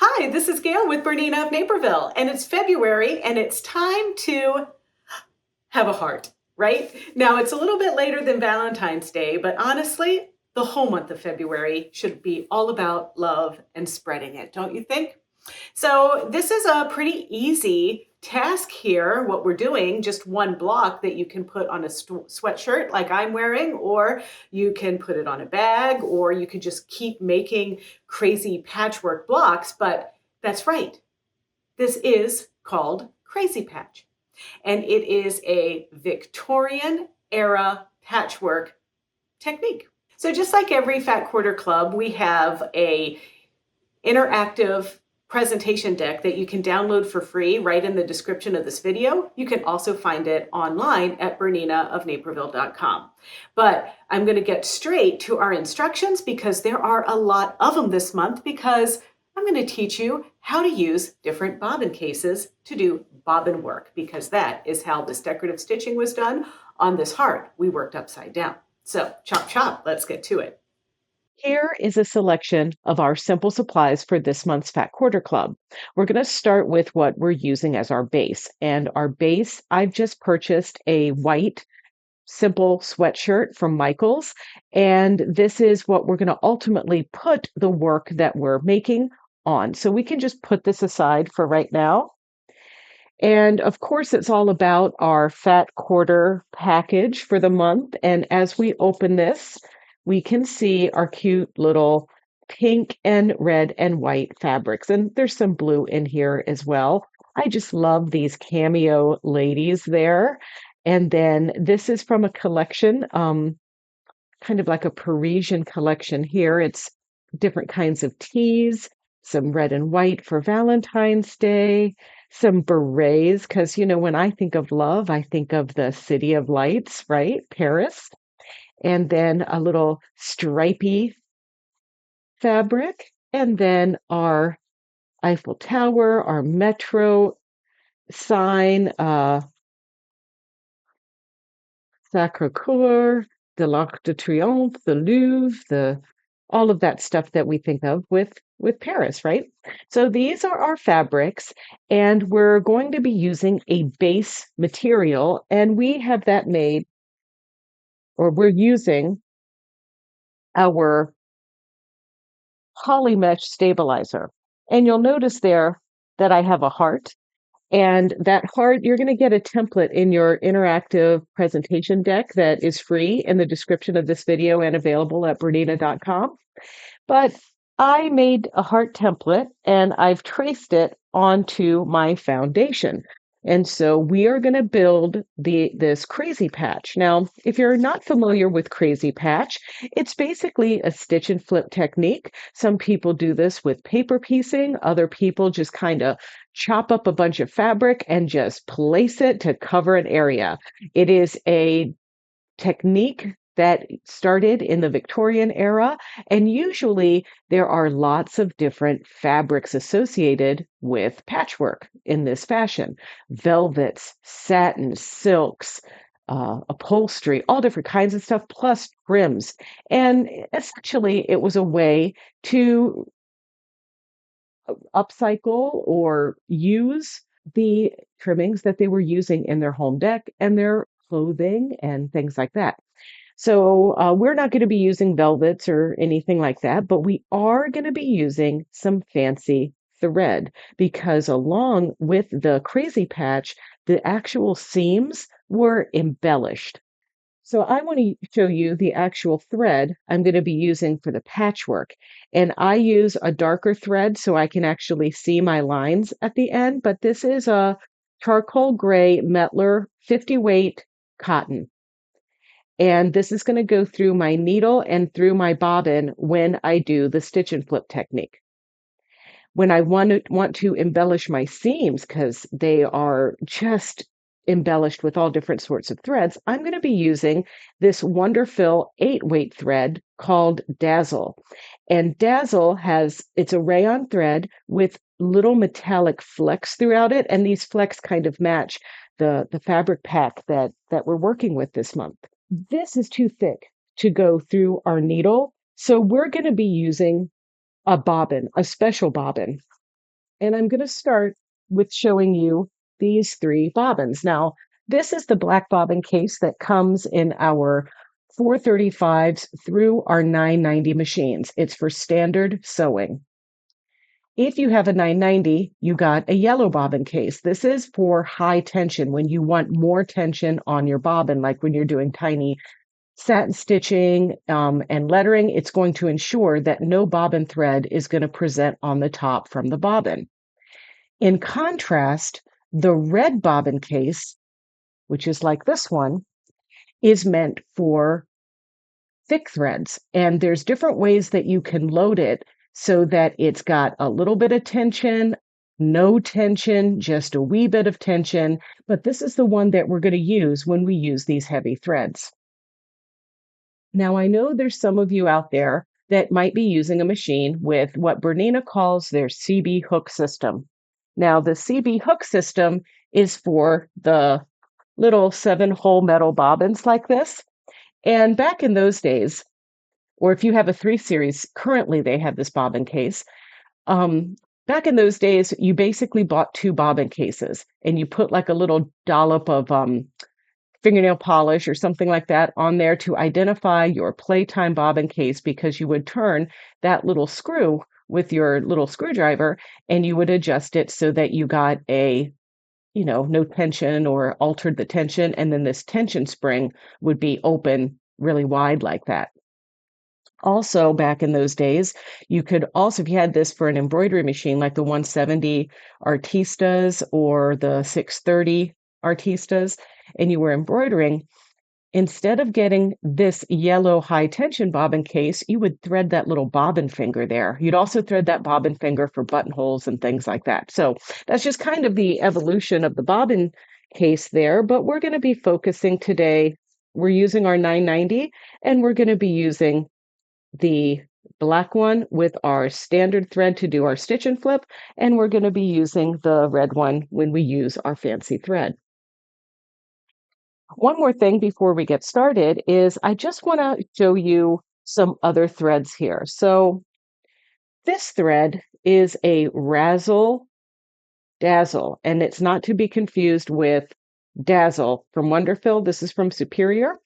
Hi, this is Gayle with BERNINA of Naperville, and it's February, and it's time to have a heart, right? Now, it's a little bit later than Valentine's Day, but honestly, the whole month of February should be all about love and spreading it, don't you think? So this is a pretty easy task here, what we're doing, just one block that you can put on a sweatshirt like I'm wearing, or you can put it on a bag, or you could just keep making crazy patchwork blocks. But that's right, this is called Crazy Patch, and it is a Victorian era patchwork technique. So just like every Fat Quarter Club, we have a interactive presentation deck that you can download for free right in the description of this video. You can also find it online at BERNINAofNaperville.com. But I'm going to get straight to our instructions because there are a lot of them this month, because I'm going to teach you how to use different bobbin cases to do bobbin work, because that is how this decorative stitching was done on this heart we worked upside down. So chop chop, let's get to it. Here is a selection of our simple supplies for this month's Fat Quarter Club. We're going to start with what we're using as our base. And our base, I've just purchased a white simple sweatshirt from Michaels. And this is what we're going to ultimately put the work that we're making on. So we can just put this aside for right now. And of course, it's all about our Fat Quarter package for the month. And as we open this, we can see our cute little pink and red and white fabrics. And there's some blue in here as well. I just love these cameo ladies there. And then this is from a collection, kind of like a Parisian collection here. It's different kinds of teas, some red and white for Valentine's Day, some berets, because, when I think of love, I think of the City of Lights, right? Paris. And then a little stripy fabric. And then our Eiffel Tower, our metro sign, Sacré-Cœur, the l'Arc de Triomphe, the Louvre, the all of that stuff that we think of with Paris, right? So these are our fabrics, and we're going to be using a base material, and we have that made, or we're using our poly mesh stabilizer. And you'll notice there that I have a heart. And that heart, you're going to get a template in your interactive presentation deck that is free in the description of this video and available at bernina.com. But I made a heart template and I've traced it onto my foundation. And so we are going to build this crazy patch. Now, if you're not familiar with crazy patch, it's basically a stitch and flip technique. Some people do this with paper piecing. Other people just kind of chop up a bunch of fabric and just place it to cover an area. It is a technique that started in the Victorian era, and usually there are lots of different fabrics associated with patchwork in this fashion: velvets, satins, silks, upholstery, all different kinds of stuff, plus trims. And essentially, it was a way to upcycle or use the trimmings that they were using in their home deck and their clothing and things like that. So we're not going to be using velvets or anything like that, but we are going to be using some fancy thread, because along with the crazy patch, the actual seams were embellished. So I want to show you the actual thread I'm going to be using for the patchwork. And I use a darker thread so I can actually see my lines at the end, but this is a charcoal gray Metler 50 weight cotton. And this is going to go through my needle and through my bobbin when I do the stitch and flip technique. When I want to embellish my seams, because they are just embellished with all different sorts of threads, I'm going to be using this Wonderfil 8-weight thread called Dazzle. And Dazzle it's a rayon thread with little metallic flecks throughout it, and these flecks kind of match the fabric pack that we're working with this month. This is too thick to go through our needle, so we're going to be using a bobbin, a special bobbin. And I'm going to start with showing you these three bobbins. Now, this is the black bobbin case that comes in our 435s through our 990 machines. It's for standard sewing. If you have a 990, you got a yellow bobbin case. This is for high tension, when you want more tension on your bobbin, like when you're doing tiny satin stitching and lettering. It's going to ensure that no bobbin thread is going to present on the top from the bobbin. In contrast, the red bobbin case, which is like this one, is meant for thick threads. And there's different ways that you can load it so that it's got a little bit of tension, no tension, just a wee bit of tension. But this is the one that we're going to use when we use these heavy threads. Now, I know there's some of you out there that might be using a machine with what Bernina calls their CB hook system. Now, the CB hook system is for the little 7-hole metal bobbins like this. And back in those days, or if you have a 3 series, currently they have this bobbin case. Back in those days, you basically bought 2 bobbin cases and you put like a little dollop of fingernail polish or something like that on there to identify your playtime bobbin case, because you would turn that little screw with your little screwdriver and you would adjust it so that you got a, no tension or altered the tension. And then this tension spring would be open really wide like that. Also, back in those days, you could also, if you had this for an embroidery machine like the 170 Artistas or the 630 Artistas, and you were embroidering, instead of getting this yellow high tension bobbin case, you would thread that little bobbin finger there. You'd also thread that bobbin finger for buttonholes and things like that. So that's just kind of the evolution of the bobbin case there. But we're going to be focusing today, we're using our 990, and we're going to be using the black one with our standard thread to do our stitch and flip, and we're going to be using the red one when we use our fancy thread. One more thing before we get started is I just want to show you some other threads here. So this thread is a razzle dazzle, and it's not to be confused with dazzle from Wonderfil. This is from Superior.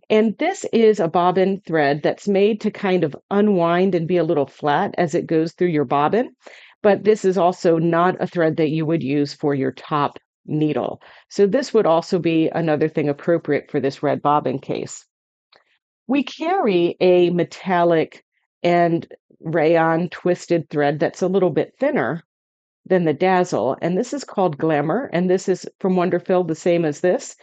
And this is a bobbin thread that's made to kind of unwind and be a little flat as it goes through your bobbin. But this is also not a thread that you would use for your top needle. So this would also be another thing appropriate for this red bobbin case. We carry a metallic and rayon twisted thread that's a little bit thinner than the dazzle, and this is called Glamour, and this is from Wonderfil, the same as this.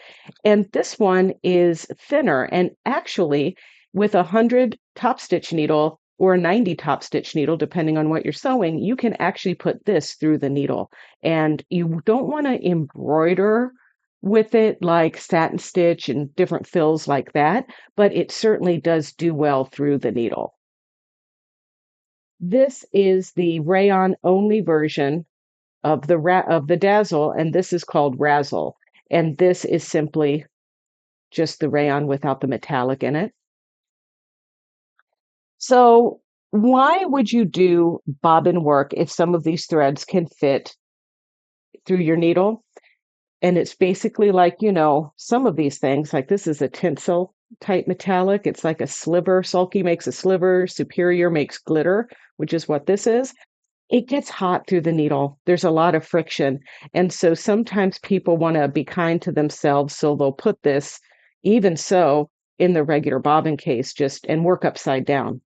And this one is thinner, and actually with 100 top stitch needle or a 90 top stitch needle, depending on what you're sewing, you can actually put this through the needle. And you don't want to embroider with it like satin stitch and different fills like that, but it certainly does do well through the needle. This is the rayon only version of the dazzle, and this is called Razzle. And this is simply just the rayon without the metallic in it. So why would you do bobbin work if some of these threads can fit through your needle? And it's basically like, some of these things, like this is a tinsel type metallic. It's like a sliver. Sulky makes a sliver. Superior makes glitter, which is what this is. It gets hot through the needle. There's a lot of friction. And so sometimes people want to be kind to themselves. So they'll put this, even so, in the regular bobbin case and work upside down.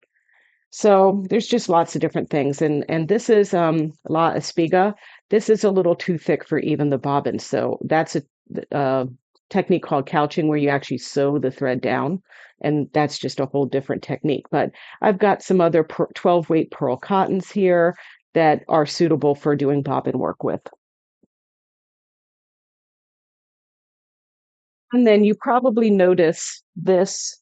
So there's just lots of different things. And this is La Espiga. This is a little too thick for even the bobbin. So that's a technique called couching, where you actually sew the thread down. And that's just a whole different technique. But I've got some other 12-weight pearl cottons here that are suitable for doing bobbin work with. And then you probably notice this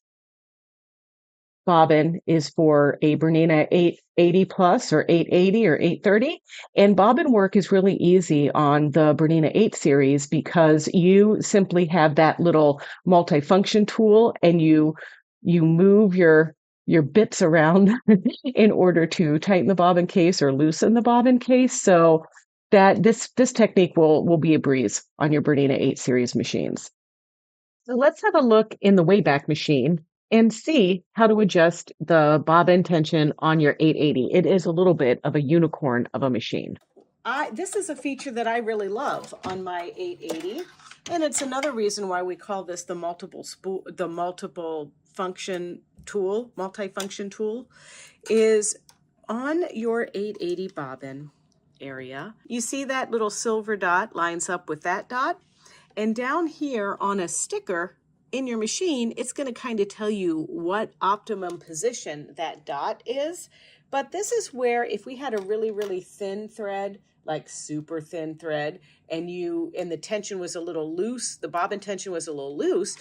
bobbin is for a Bernina 880 plus or 880 or 830. And bobbin work is really easy on the Bernina 8 series because you simply have that little multifunction tool and you move your bits around in order to tighten the bobbin case or loosen the bobbin case. So that this technique will be a breeze on your Bernina 8 series machines. So let's have a look in the Wayback Machine and see how to adjust the bobbin tension on your 880. It is a little bit of a unicorn of a machine. This is a feature that I really love on my 880, and it's another reason why we call this the multifunction tool, is on your 880 bobbin area. You see that little silver dot lines up with that dot, and down here on a sticker in your machine, it's going to kind of tell you what optimum position that dot is. But this is where if we had a really, really thin thread, like super thin thread, and the tension was a little loose, the bobbin tension was a little loose,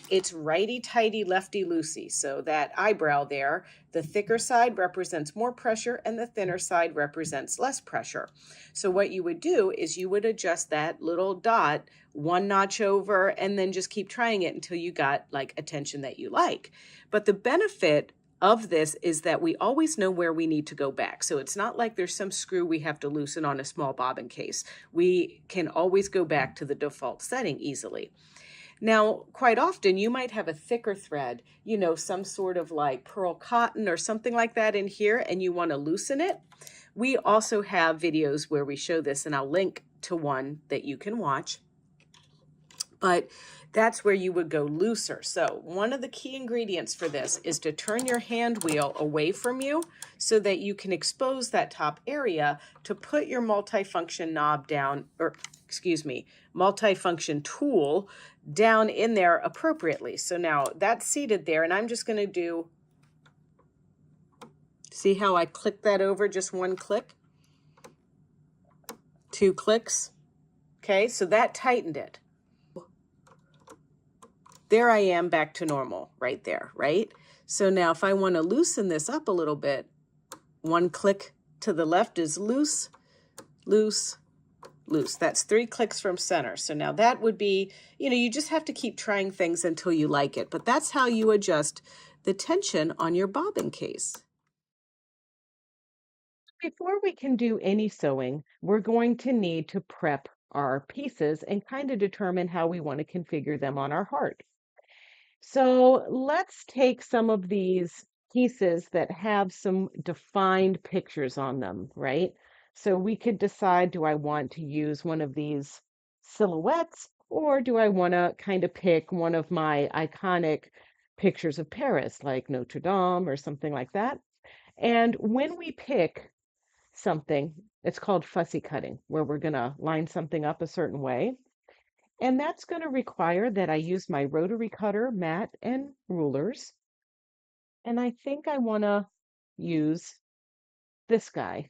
it's righty-tighty, lefty-loosey. So that eyebrow there, the thicker side represents more pressure and the thinner side represents less pressure. So what you would do is you would adjust that little dot one notch over and then just keep trying it until you got like a tension that you like. But the benefit of this is that we always know where we need to go back. So it's not like there's some screw we have to loosen on a small bobbin case. We can always go back to the default setting easily. Now, quite often you might have a thicker thread, some sort of like pearl cotton or something like that in here, and you want to loosen it. We also have videos where we show this, and I'll link to one that you can watch. But that's where you would go looser. So one of the key ingredients for this is to turn your hand wheel away from you so that you can expose that top area to put your multifunction knob down, multifunction tool down in there appropriately. So now that's seated there, and I'm just going to see how I click that over, just one click, 2 clicks. Okay, so that tightened it. There I am back to normal right there, right? So now if I want to loosen this up a little bit, 1 click to the left is loose, loose, loose. That's 3 clicks from center. So now that would be, you just have to keep trying things until you like it. But that's how you adjust the tension on your bobbin case. Before we can do any sewing, we're going to need to prep our pieces and kind of determine how we want to configure them on our heart. So let's take some of these pieces that have some defined pictures on them, right? So we could decide, do I want to use one of these silhouettes, or do I want to kind of pick one of my iconic pictures of Paris, like Notre Dame or something like that? And when we pick something, it's called fussy cutting, where we're going to line something up a certain way. And that's going to require that I use my rotary cutter, mat, and rulers. And I think I want to use this guy.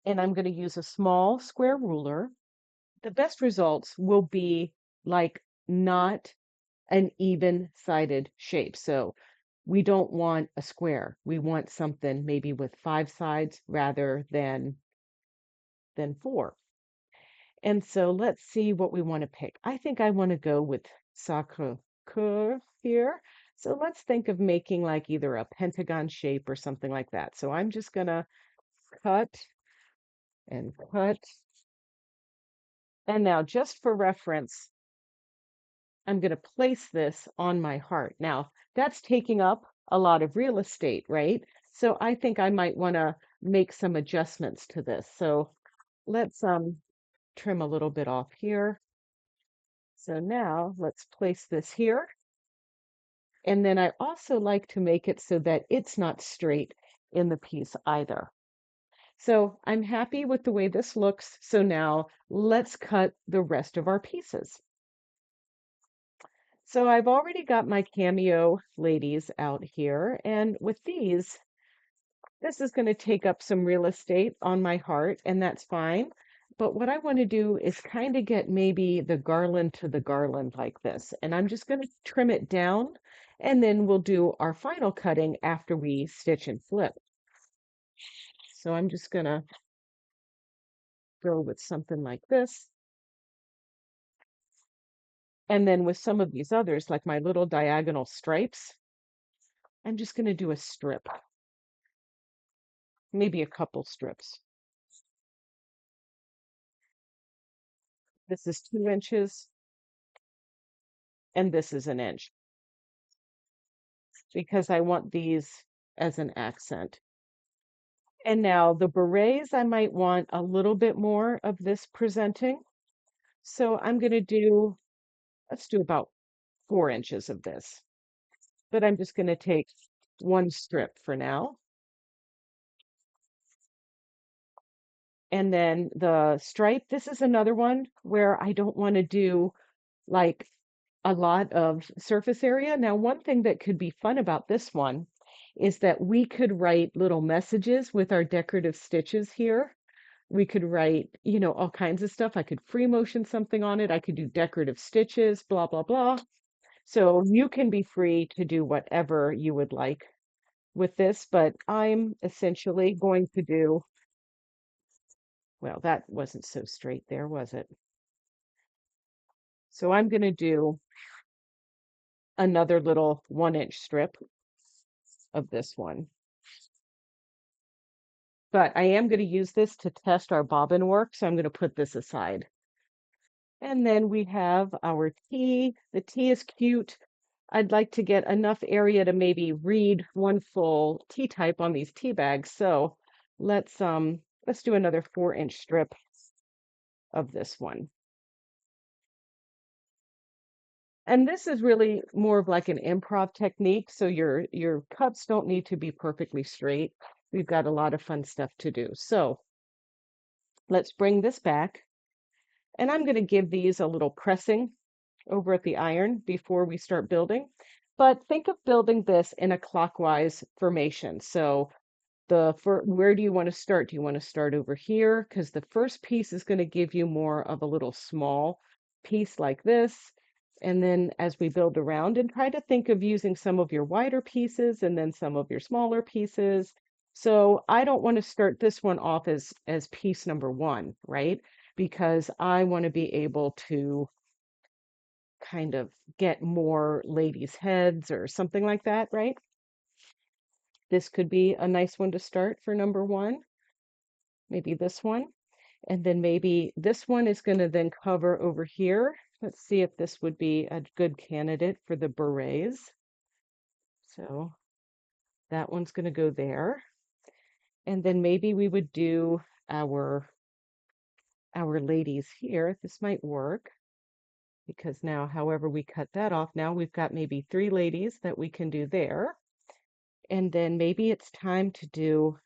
And I'm going to use a small square ruler. The best results will be like not an even-sided shape. So we don't want a square. We want something maybe with 5 sides rather than 4. And so let's see what we want to pick. I think I want to go with sacre coeur here. So let's think of making like either a pentagon shape or something like that. So I'm just going to cut and cut. And now just for reference, I'm going to place this on my heart. Now that's taking up a lot of real estate, right? So I think I might want to make some adjustments to this. So let's trim a little bit off here. So now let's place this here. And then I also like to make it so that it's not straight in the piece either. So I'm happy with the way this looks. So now let's cut the rest of our pieces. So I've already got my cameo ladies out here. And with these, this is going to take up some real estate on my heart, and that's fine. But what I want to do is kind of get maybe the garland to the garland like this. And I'm just going to trim it down, and then we'll do our final cutting after we stitch and flip. So I'm just going to go with something like this. And then with some of these others, like my little diagonal stripes, I'm just going to do a strip, maybe a couple strips. This is 2 inches, and this is an inch because I want these as an accent. And now the berets, I might want a little bit more of this presenting. So I'm going to do, let's do about 4 inches of this. But I'm just going to take one strip for now. And then the stripe, this is another one where I don't want to do like a lot of surface area. Now, one thing that could be fun about this one is that we could write little messages with our decorative stitches here. We could write, you know, all kinds of stuff. I could free motion something on it. I could do decorative stitches, blah, blah, blah. So you can be free to do whatever you would like with this, but I'm essentially going to do, well, that wasn't so straight there, was it? So I'm going to do another little 1-inch strip of this one. But I am going to use this to test our bobbin work, so I'm going to put this aside. And then we have our tea. The tea is cute. I'd like to get enough area to maybe read one full tea type on these tea bags. So let's do another 4-inch strip of this one. And this is really more of like an improv technique. So your cups don't need to be perfectly straight. We've got a lot of fun stuff to do. So let's bring this back. And I'm going to give these a little pressing over at the iron before we start building. But think of building this in a clockwise formation. So where do you want to start? Do you want to start over here? Because the first piece is going to give you more of a little small piece like this. And then as we build around, and try to think of using some of your wider pieces and then some of your smaller pieces. So I don't want to start this one off as piece number 1, right? Because I want to be able to kind of get more ladies' heads or something like that, right? This could be a nice one to start for number 1. Maybe this one. And then maybe this one is going to then cover over here. Let's see if this would be a good candidate for the berets. So that one's going to go there. And then maybe we would do our ladies here. This might work because now, however we cut that off, now we've got maybe 3 ladies that we can do there. And then maybe it's time to do,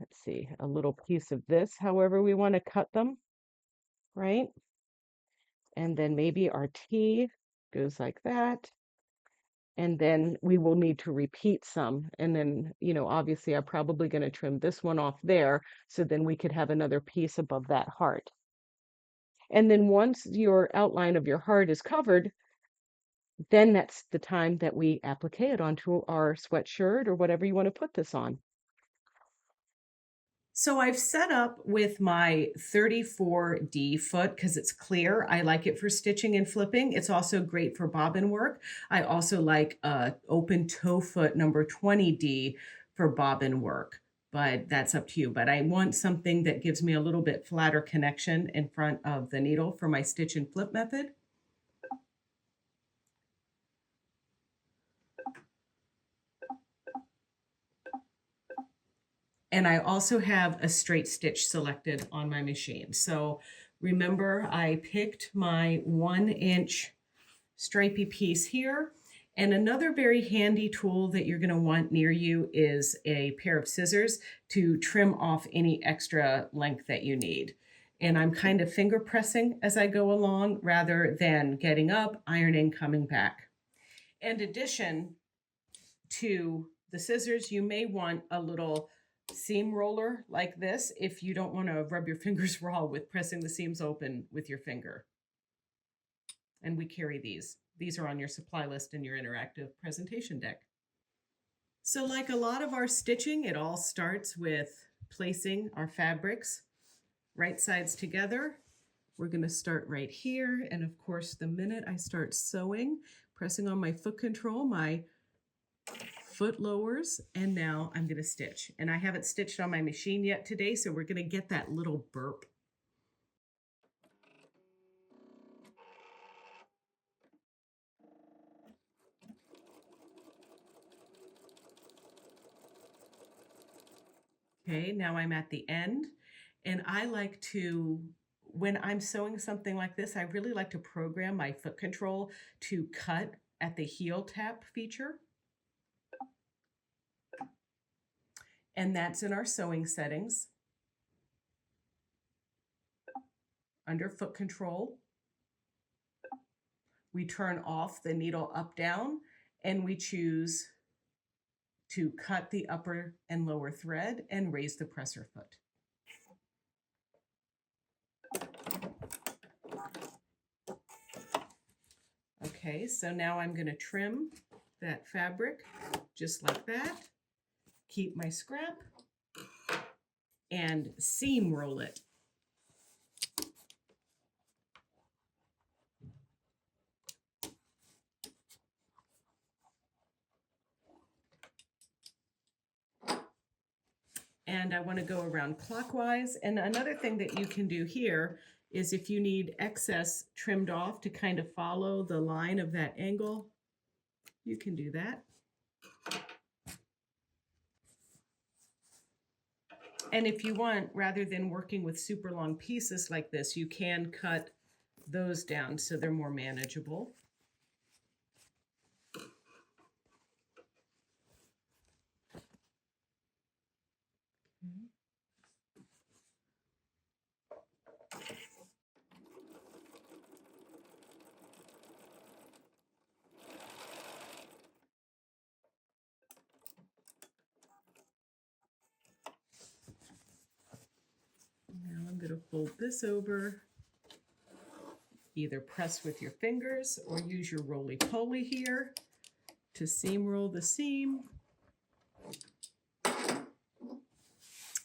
let's see, a little piece of this, however we want to cut them, right? And then maybe our T goes like that. And then we will need to repeat some. And then, you know, obviously I'm probably going to trim this one off there. So then we could have another piece above that heart. And then once your outline of your heart is covered, then that's the time that we applique it onto our sweatshirt or whatever you want to put this on. So I've set up with my 34D foot because it's clear. I like it for stitching and flipping. It's also great for bobbin work. I also like open toe foot number 20D for bobbin work, but that's up to you. But I want something that gives me a little bit flatter connection in front of the needle for my stitch and flip method. And I also have a straight stitch selected on my machine. So remember, I picked my 1-inch stripy piece here. And another very handy tool that you're going to want near you is a pair of scissors to trim off any extra length that you need. And I'm kind of finger pressing as I go along rather than getting up, ironing, coming back. In addition to the scissors, you may want a little seam roller like this if you don't want to rub your fingers raw with pressing the seams open with your finger. And we carry these. These are on your supply list in your interactive presentation deck. So like a lot of our stitching, it all starts with placing our fabrics right sides together. We're going to start right here. And of course, the minute I start sewing, pressing on my foot control, my foot lowers, and now I'm going to stitch. And I haven't stitched on my machine yet today, so we're going to get that little burp. Okay, now I'm at the end, and I like to, when I'm sewing something like this, I really like to program my foot control to cut at the heel tap feature. And that's in our sewing settings. Under foot control, we turn off the needle up down and we choose to cut the upper and lower thread and raise the presser foot. Okay, so now I'm going to trim that fabric just like that. Keep my scrap and seam roll it. And I want to go around clockwise. And another thing that you can do here is if you need excess trimmed off to kind of follow the line of that angle, you can do that. And if you want, rather than working with super long pieces like this, you can cut those down so they're more manageable. Now I'm going to fold this over. Either press with your fingers or use your roly-poly here to seam roll the seam.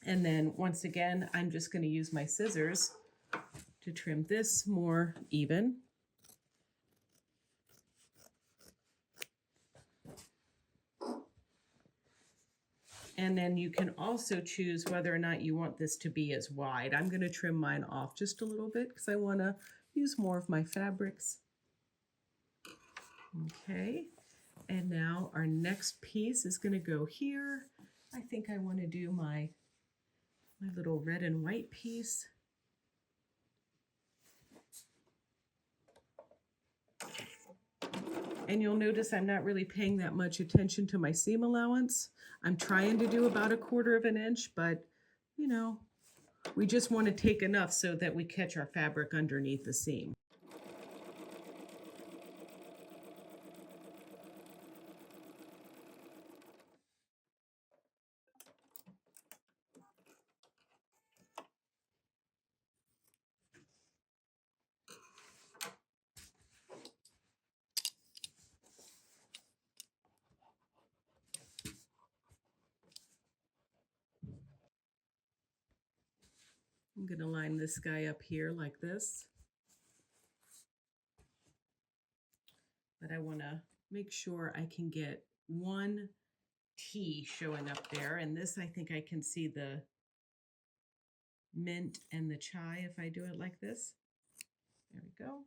And then once again, I'm just going to use my scissors to trim this more even. And then you can also choose whether or not you want this to be as wide. I'm going to trim mine off just a little bit because I want to use more of my fabrics. Okay, and now our next piece is going to go here. I think I want to do my little red and white piece. And you'll notice I'm not really paying that much attention to my seam allowance. I'm trying to do about 1/4 inch, but you know, we just want to take enough so that we catch our fabric underneath the seam. I'm going to line this guy up here like this. But I want to make sure I can get one T showing up there. And this, I think I can see the mint and the chai if I do it like this. There we go.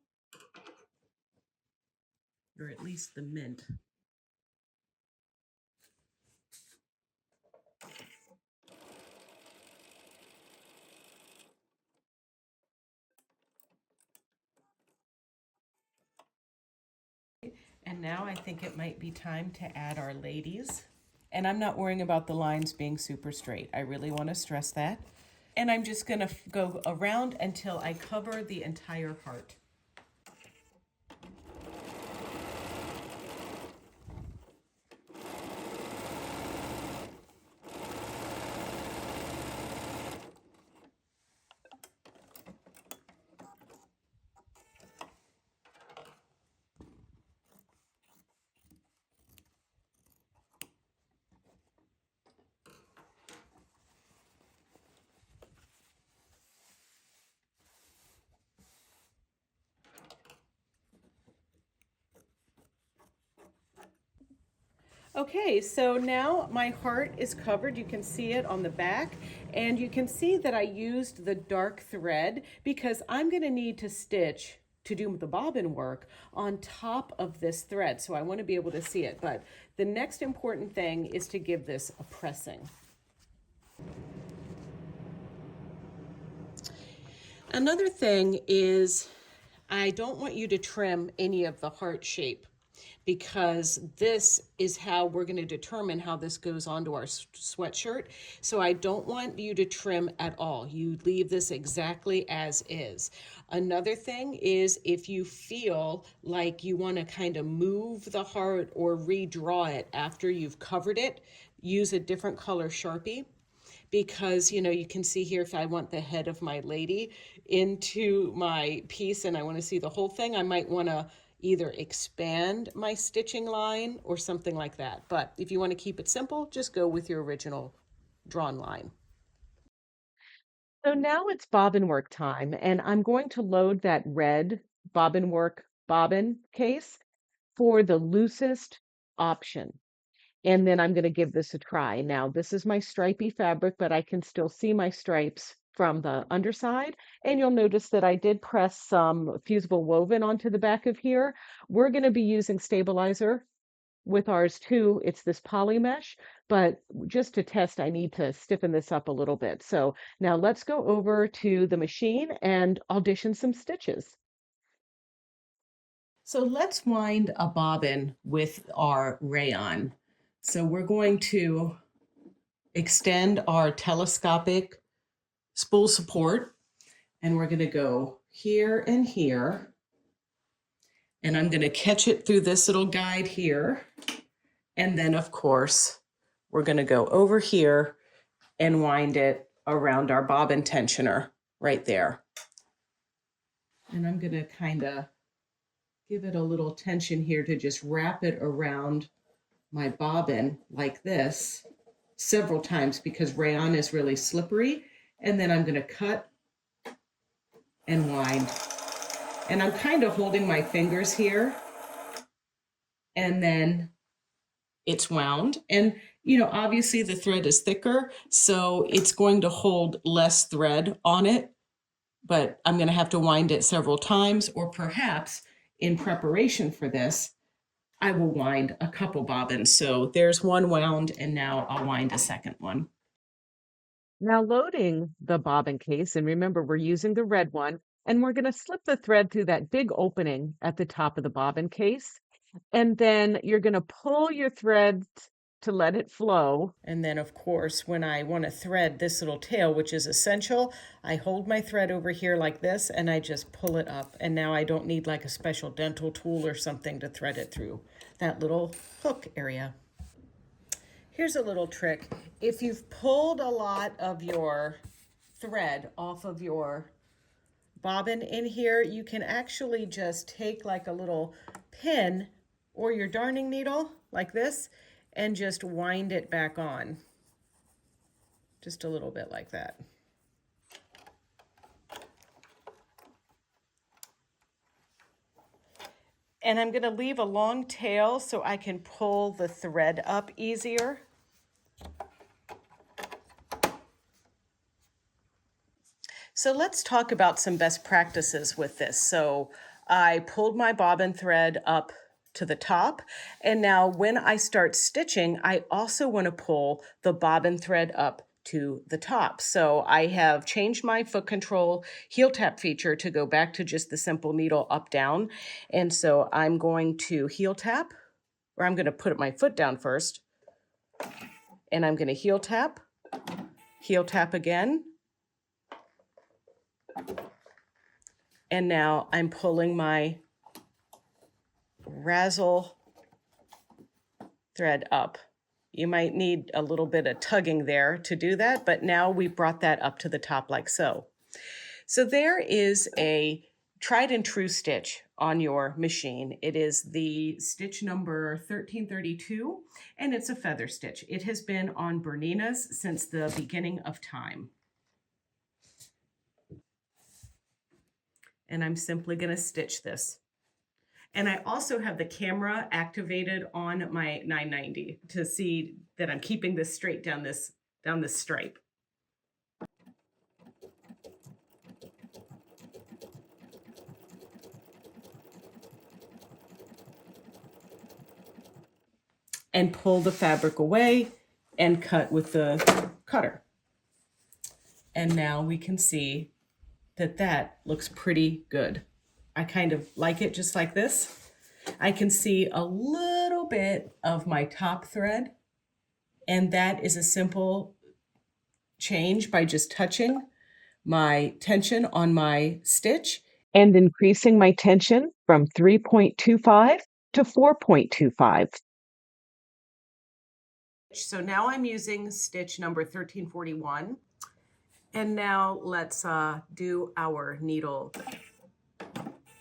Or at least the mint. And now I think it might be time to add our ladies. And I'm not worrying about the lines being super straight. I really want to stress that. And I'm just going to go around until I cover the entire heart. Okay, so now my heart is covered. You can see it on the back, and you can see that I used the dark thread because I'm going to need to stitch to do the bobbin work on top of this thread. So I want to be able to see it, but the next important thing is to give this a pressing. Another thing is I don't want you to trim any of the heart shape, because this is how we're going to determine how this goes onto our sweatshirt. So I don't want you to trim at all. You leave this exactly as is. Another thing is, if you feel like you want to kind of move the heart or redraw it after you've covered it, use a different color Sharpie. Because, you know, you can see here, if I want the head of my lady into my piece and I want to see the whole thing, I might want to either expand my stitching line or something like that. But if you want to keep it simple, just go with your original drawn line. So now it's bobbin work time, and I'm going to load that red bobbin work bobbin case for the loosest option. And then I'm going to give this a try. Now, this is my stripy fabric, but I can still see my stripes from the underside. And you'll notice that I did press some fusible woven onto the back of here. We're going to be using stabilizer with ours too. It's this poly mesh, but just to test, I need to stiffen this up a little bit. So now let's go over to the machine and audition some stitches. So let's wind a bobbin with our rayon. So we're going to extend our telescopic spool support, and we're going to go here and here. And I'm going to catch it through this little guide here. And then, of course, we're going to go over here and wind it around our bobbin tensioner right there. And I'm going to kind of give it a little tension here to just wrap it around my bobbin like this several times, because rayon is really slippery. And then I'm going to cut and wind. And I'm kind of holding my fingers here, and then it's wound. And, you know, obviously the thread is thicker, so it's going to hold less thread on it, but I'm going to have to wind it several times, or perhaps in preparation for this, I will wind a couple bobbins. So there's one wound, and now I'll wind a second one. Now loading the bobbin case, and remember we're using the red one, and we're going to slip the thread through that big opening at the top of the bobbin case. And then you're going to pull your thread to let it flow. And then, of course, when I want to thread this little tail, which is essential, I hold my thread over here like this, and I just pull it up. And now I don't need like a special dental tool or something to thread it through that little hook area. Here's a little trick. If you've pulled a lot of your thread off of your bobbin in here, you can actually just take like a little pin or your darning needle like this and just wind it back on. Just a little bit like that. And I'm going to leave a long tail so I can pull the thread up easier. So let's talk about some best practices with this. So I pulled my bobbin thread up to the top, and now when I start stitching, I also want to pull the bobbin thread up to the top. So I have changed my foot control heel tap feature to go back to just the simple needle up down. And so I'm going to heel tap, or I'm going to put my foot down first, and I'm going to heel tap again. And now I'm pulling my razzle thread up. You might need a little bit of tugging there to do that, but now we brought that up to the top like so. So there is a tried and true stitch on your machine. It is the stitch number 1332, and it's a feather stitch. It has been on Berninas since the beginning of time. And I'm simply going to stitch this. And I also have the camera activated on my 990 to see that I'm keeping this straight down this stripe. And pull the fabric away and cut with the cutter. And now we can see that looks pretty good. I kind of like it just like this. I can see a little bit of my top thread, and that is a simple change by just touching my tension on my stitch and increasing my tension from 3.25 to 4.25. So now I'm using stitch number 1341. And now let's do our needle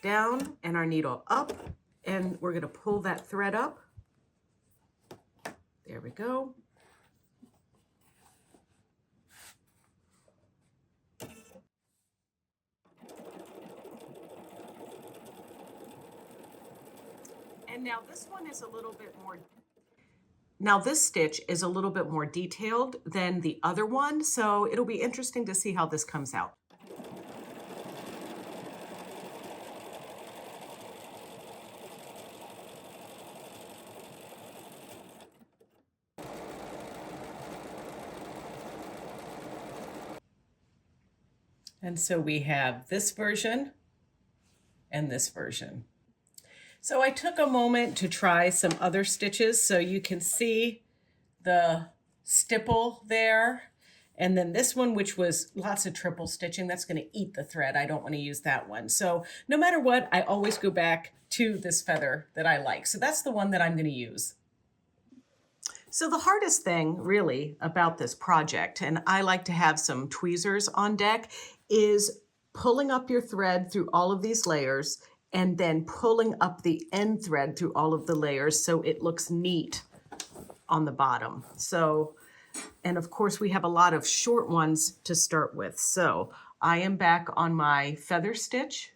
down and our needle up. And we're gonna pull that thread up. There we go. And now this one is a little bit more, now this stitch is a little bit more detailed than the other one, so it'll be interesting to see how this comes out. And so we have this version and this version. So I took a moment to try some other stitches so you can see the stipple there. And then this one, which was lots of triple stitching, that's going to eat the thread. I don't want to use that one. So no matter what, I always go back to this feather that I like. So that's the one that I'm going to use. So the hardest thing really about this project, and I like to have some tweezers on deck, is pulling up your thread through all of these layers and then pulling up the end thread through all of the layers so it looks neat on the bottom. So, and of course we have a lot of short ones to start with. So I am back on my feather stitch,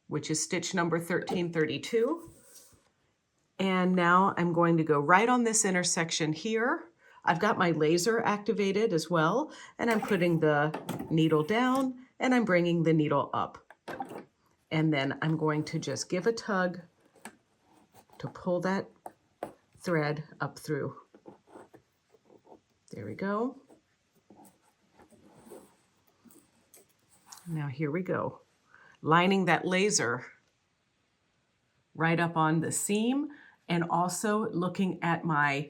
which is stitch number 1332. And now I'm going to go right on this intersection here. I've got my laser activated as well, and I'm putting the needle down and I'm bringing the needle up. And then I'm going to just give a tug to pull that thread up through. There we go. Now here we go. Lining that laser right up on the seam, and also looking at my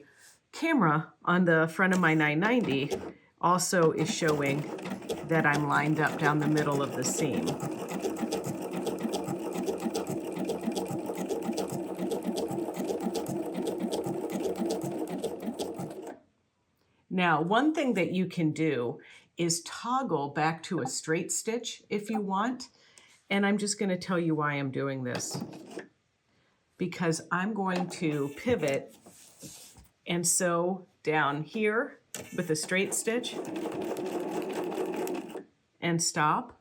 camera on the front of my 990 also is showing that I'm lined up down the middle of the seam. Now, one thing that you can do is toggle back to a straight stitch if you want. And I'm just going to tell you why I'm doing this. Because I'm going to pivot and sew down here with a straight stitch and stop.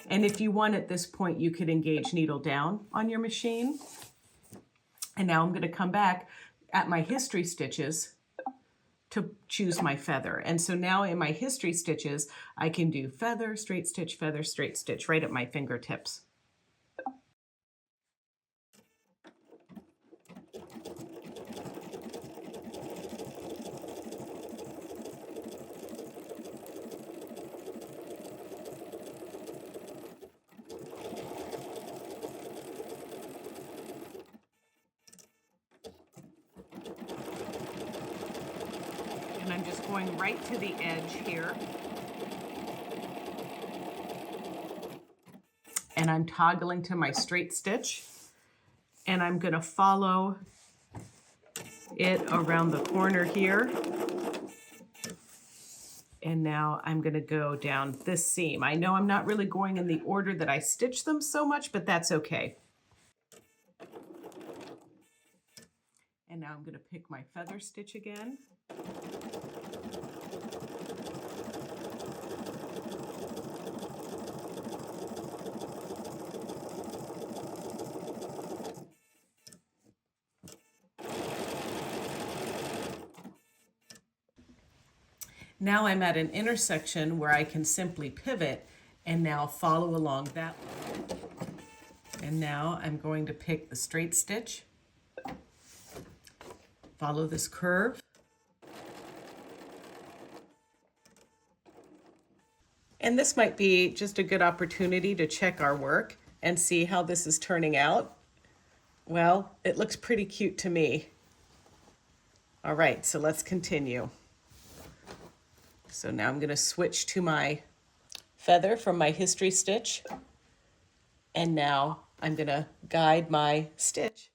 And if you want at this point, you could engage needle down on your machine. And now I'm going to come back at my history stitches to choose my feather. And so now in my history stitches, I can do feather, straight stitch, right at my fingertips. And I'm just going right to the edge here. And I'm toggling to my straight stitch. And I'm going to follow it around the corner here. And now I'm going to go down this seam. I know I'm not really going in the order that I stitched them so much, but that's okay. And now I'm going to pick my feather stitch again. Now I'm at an intersection where I can simply pivot and now follow along that line. And now I'm going to pick the straight stitch, follow this curve, And this might be just a good opportunity to check our work and see how this is turning out. Well, it looks pretty cute to me. All right, so let's continue. So now I'm going to switch to my feather from my history stitch. And now I'm going to guide my stitch.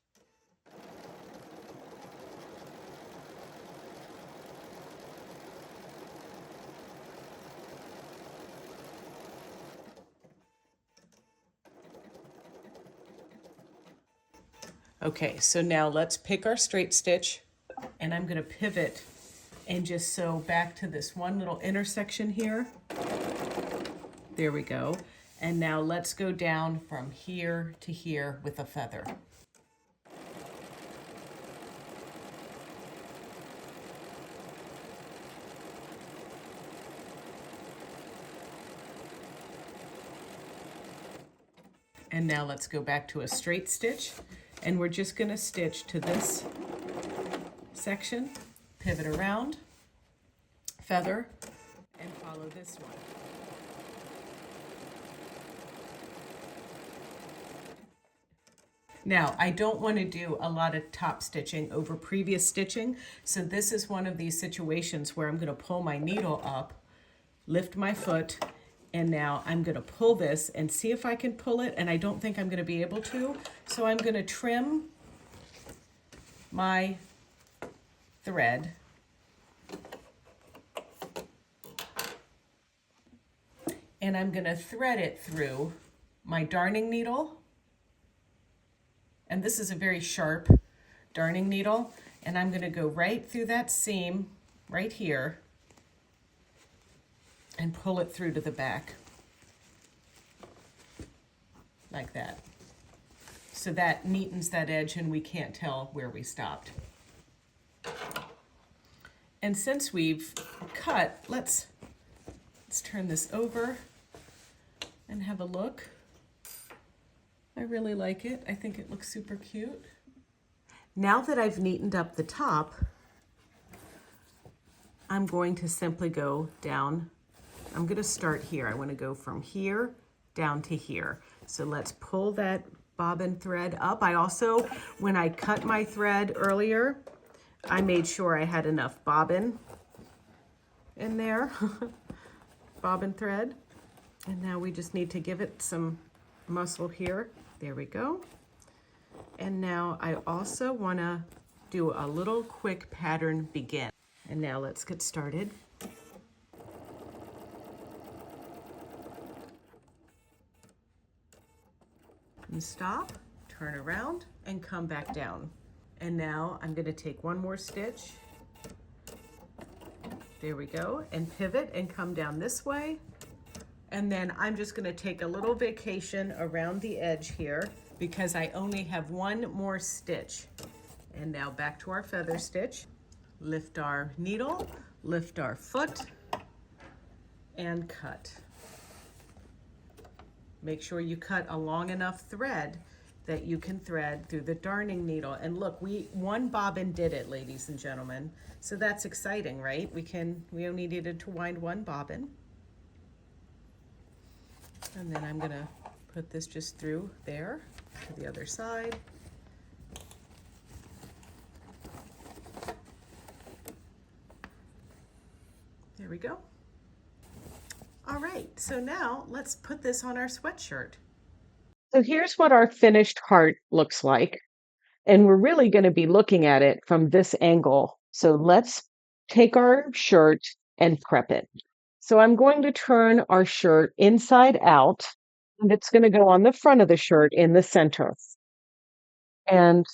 Okay, so now let's pick our straight stitch, and I'm going to pivot and just sew back to this one little intersection here. There we go. And now let's go down from here to here with a feather. And now let's go back to a straight stitch, and we're just going to stitch to this section, pivot around, feather, and follow this one. Now, I don't want to do a lot of top stitching over previous stitching, so this is one of these situations where I'm going to pull my needle up, lift my foot, and now I'm going to pull this and see if I can pull it, and I don't think I'm going to be able to, so I'm going to trim my thread. And I'm going to thread it through my darning needle. And this is a very sharp darning needle. And I'm going to go right through that seam right here and pull it through to the back. Like that. So that neatens that edge and we can't tell where we stopped. And since we've cut, let's turn this over and have a look. I really like it. I think it looks super cute. Now that I've neatened up the top, I'm going to simply go down. I'm going to start here. I want to go from here down to here. So let's pull that bobbin thread up. I also, when I cut my thread earlier, I made sure I had enough bobbin in there, bobbin thread. And now we just need to give it some muscle here. There we go. And now I also want to do a little quick pattern begin. And now let's get started. And stop, turn around, and come back down. And now I'm going to take one more stitch. There we go. And pivot and come down this way. And then I'm just going to take a little vacation around the edge here because I only have one more stitch. And now back to our feather stitch. Lift our needle, lift our foot, and cut. Make sure you cut a long enough thread that you can thread through the darning needle. And look, one bobbin did it, ladies and gentlemen. So that's exciting, right? We only needed to wind one bobbin. And then I'm gonna put this just through there to the other side. There we go. All right, so now let's put this on our sweatshirt. So here's what our finished heart looks like. And we're really going to be looking at it from this angle. So let's take our shirt and prep it. So I'm going to turn our shirt inside out, and it's going to go on the front of the shirt in the center. And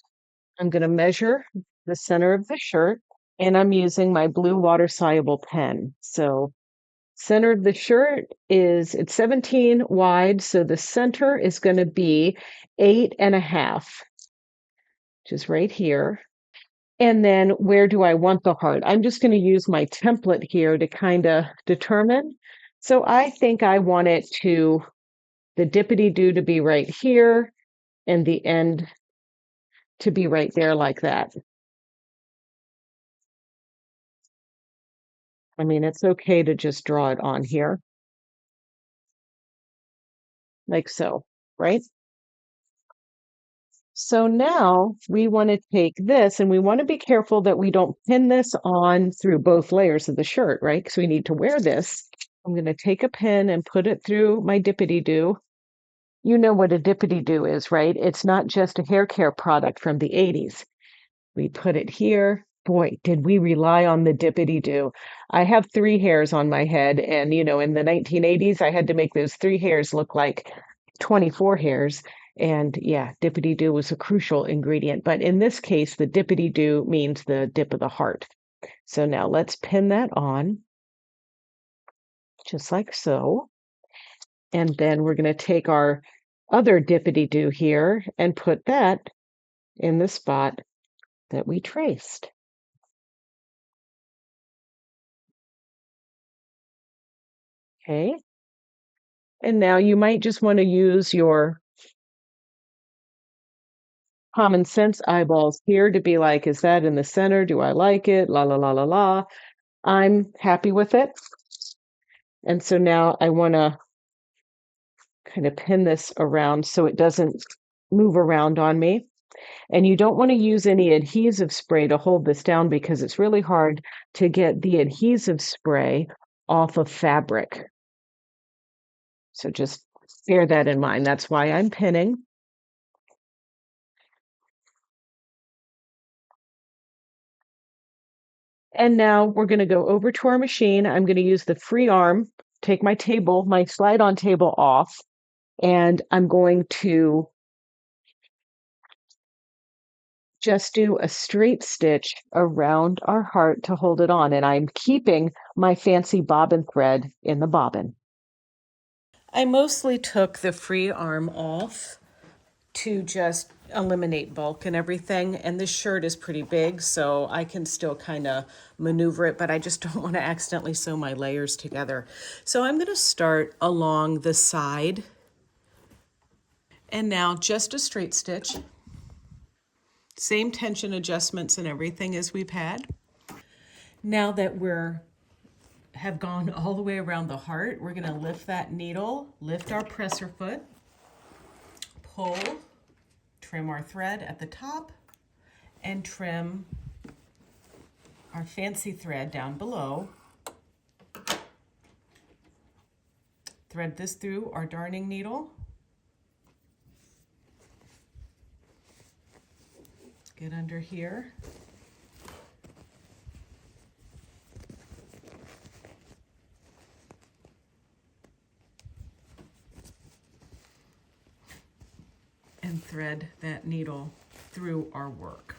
I'm going to measure the center of the shirt, and I'm using my blue water-soluble pen. So center of the shirt it's 17 wide, so the center is going to be 8.5, which is right here. And then where do I want the heart? I'm just going to use my template here to kind of determine. So I think I want the dippity-do to be right here and the end to be right there like that. I mean, it's okay to just draw it on here. like so, right? So now we want to take this and we want to be careful that we don't pin this on through both layers of the shirt, right? Because we need to wear this. I'm going to take a pin and put it through my dippity-doo. You know what a dippity-doo is, right? It's not just a hair care product from the 80s. We put it here. Boy, did we rely on the dippity-doo. I have three hairs on my head, and in the 1980s, I had to make those three hairs look like 24 hairs. And yeah, dippity-doo was a crucial ingredient. But in this case, the dippity-doo means the dip of the heart. So now let's pin that on, just like so. And then we're going to take our other dippity-doo here and put that in the spot that we traced. Okay. And now you might just want to use your common sense eyeballs here to be like, is that in the center? Do I like it? La la la la la. I'm happy with it. And so now I want to kind of pin this around so it doesn't move around on me. And you don't want to use any adhesive spray to hold this down because it's really hard to get the adhesive spray off of fabric. So just bear that in mind. That's why I'm pinning. And now we're going to go over to our machine. I'm going to use the free arm, take my slide-on table off, and I'm going to just do a straight stitch around our heart to hold it on. And I'm keeping my fancy bobbin thread in the bobbin. I mostly took the free arm off to just eliminate bulk and everything. And this shirt is pretty big, so I can still kind of maneuver it, but I just don't want to accidentally sew my layers together. So I'm going to start along the side. And now just a straight stitch. Same tension adjustments and everything as we've had. Now that have gone all the way around the heart, we're going to lift that needle, lift our presser foot, pull, trim our thread at the top, and trim our fancy thread down below. Thread this through our darning needle. Get under here. And thread that needle through our work.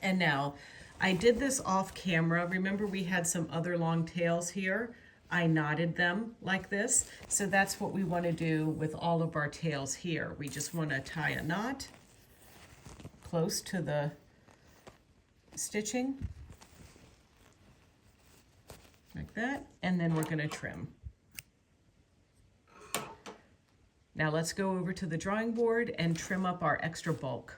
And now, I did this off camera. Remember we had some other long tails here? I knotted them like this. So that's what we want to do with all of our tails here. We just want to tie a knot close to the stitching, like that, and then we're going to trim. Now let's go over to the drawing board and trim up our extra bulk.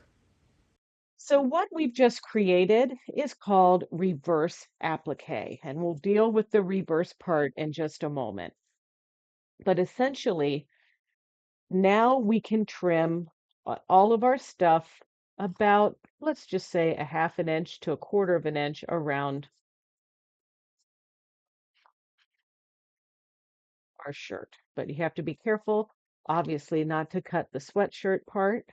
So what we've just created is called reverse applique, and we'll deal with the reverse part in just a moment. But essentially, now we can trim all of our stuff about, let's just say, a half an inch to a quarter of an inch around our shirt. But you have to be careful, obviously, not to cut the sweatshirt part.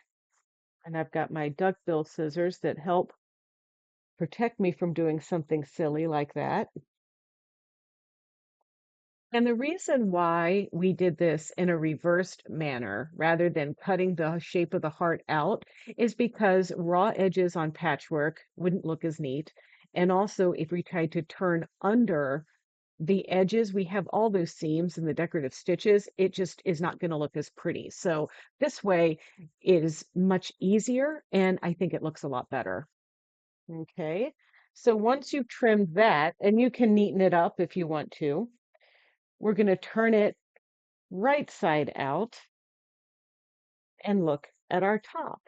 And I've got my duckbill scissors that help protect me from doing something silly like that. And the reason why we did this in a reversed manner rather than cutting the shape of the heart out is because raw edges on patchwork wouldn't look as neat. And also, if we tried to turn under the edges, we have all those seams and the decorative stitches, it just is not going to look as pretty. So this way is much easier, and I think it looks a lot better. Okay, so once you've trimmed that, and you can neaten it up if you want to, we're going to turn it right side out and look at our top.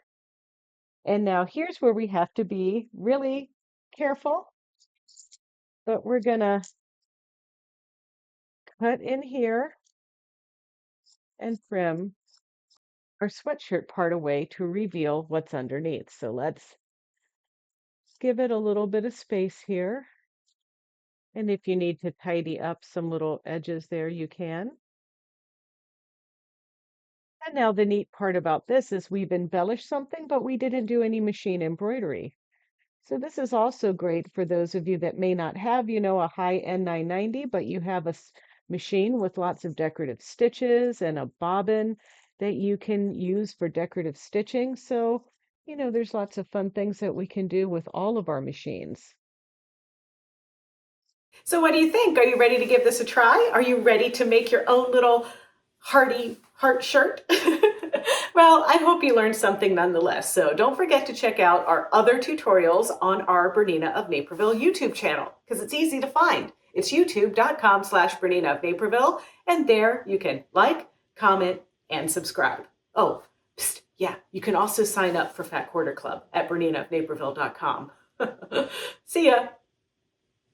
And now here's where we have to be really careful, but we're going to cut in here and trim our sweatshirt part away to reveal what's underneath. So let's give it a little bit of space here. And if you need to tidy up some little edges there, you can. And now the neat part about this is we've embellished something, but we didn't do any machine embroidery. So this is also great for those of you that may not have, a high-end 990, but you have a machine with lots of decorative stitches and a bobbin that you can use for decorative stitching. So, there's lots of fun things that we can do with all of our machines. So what do you think? Are you ready to give this a try? Are you ready to make your own little hearty heart shirt? Well, I hope you learned something nonetheless. So don't forget to check out our other tutorials on our Bernina of Naperville YouTube channel, because it's easy to find. It's youtube.com/Bernina of Naperville, and there you can like, comment, and subscribe. Oh, psst, yeah, you can also sign up for Fat Quarter Club at BERNINAofNaperville.com. See ya.